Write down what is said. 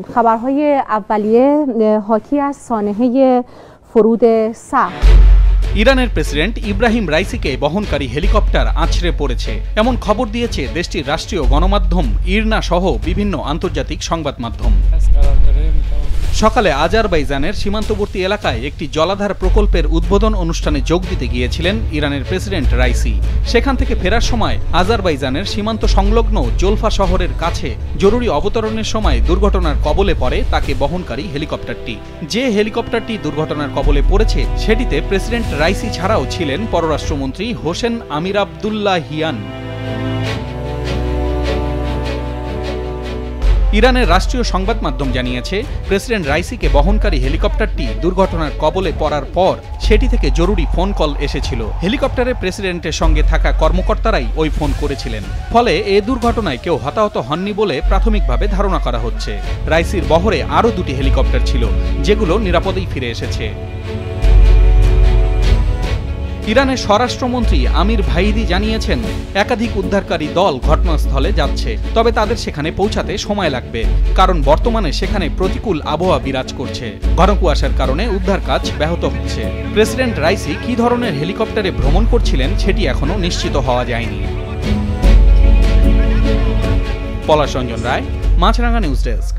خبرهای اولیه حاکی از سانحه فرود سقف ইরানের প্রেসিডেন্ট ইব্রাহিম রাইসিকে বহনকারী হেলিকপ্টার আছড়ে পড়েছে এমন খবর দিয়েছে দেশটির রাষ্ট্রীয় গণমাধ্যম ইরনা সহ বিভিন্ন আন্তর্জাতিক সংবাদ মাধ্যম। সকালে আজারবাইজানের সীমান্তবর্তী এলাকায় একটি জলাধার প্রকল্পের উদ্বোধন অনুষ্ঠানে যোগ দিতে গিয়েছিলেন ইরানের প্রেসিডেন্ট রাইসি। সেখান থেকে ফেরার সময় আজারবাইজানের সীমান্ত সংলগ্ন জোলফা শহরের কাছে জরুরি অবতরণের সময় দুর্ঘটনার কবলে পড়ে তাকে বহনকারী হেলিকপ্টারটি। যে হেলিকপ্টারটি দুর্ঘটনার কবলে পড়েছে সেটিতে প্রেসিডেন্ট রাইসি ছাড়াও ছিলেন পররাষ্ট্রমন্ত্রী হোসেন আমির আবদুল্লাহিয়ান। ইরানের রাষ্ট্রীয় সংবাদ মাধ্যম জানিয়েছে প্রেসিডেন্ট রাইসিকে বহনকারী হেলিকপ্টারটি দুর্ঘটনার কবলে পড়ার পর সেটি থেকে জরুরি ফোন কল এসেছিল। হেলিকপ্টারে প্রেসিডেন্টের সঙ্গে থাকা কর্মকর্তারাই ওই ফোন করেছিলেন। ফলে এ দুর্ঘটনায় কেউ হতাহত হননি বলে প্রাথমিকভাবে ধারণা করা হচ্ছে। রাইসির বহরে আরও দুটি হেলিকপ্টার ছিল যেগুলো নিরাপদেই ফিরে এসেছে। ইরানের স্বরাষ্ট্রমন্ত্রী আমির ভাইদি জানিয়েছেন একাধিক উদ্ধারকারী দল ঘটনাস্থলে যাচ্ছে, তবে তাদের সেখানে পৌঁছাতে সময় লাগবে, কারণ বর্তমানে সেখানে প্রতিকূল আবহাওয়া বিরাজ করছে। ঘন কুয়াশার কারণে উদ্ধার কাজ ব্যাহত হচ্ছে। প্রেসিডেন্ট রাইসি কী ধরনের হেলিকপ্টারে ভ্রমণ করছিলেন সেটি এখনও নিশ্চিত হওয়া যায়নি। পলাশ রঞ্জন রায়, মাছরাঙা নিউজ ডেস্ক।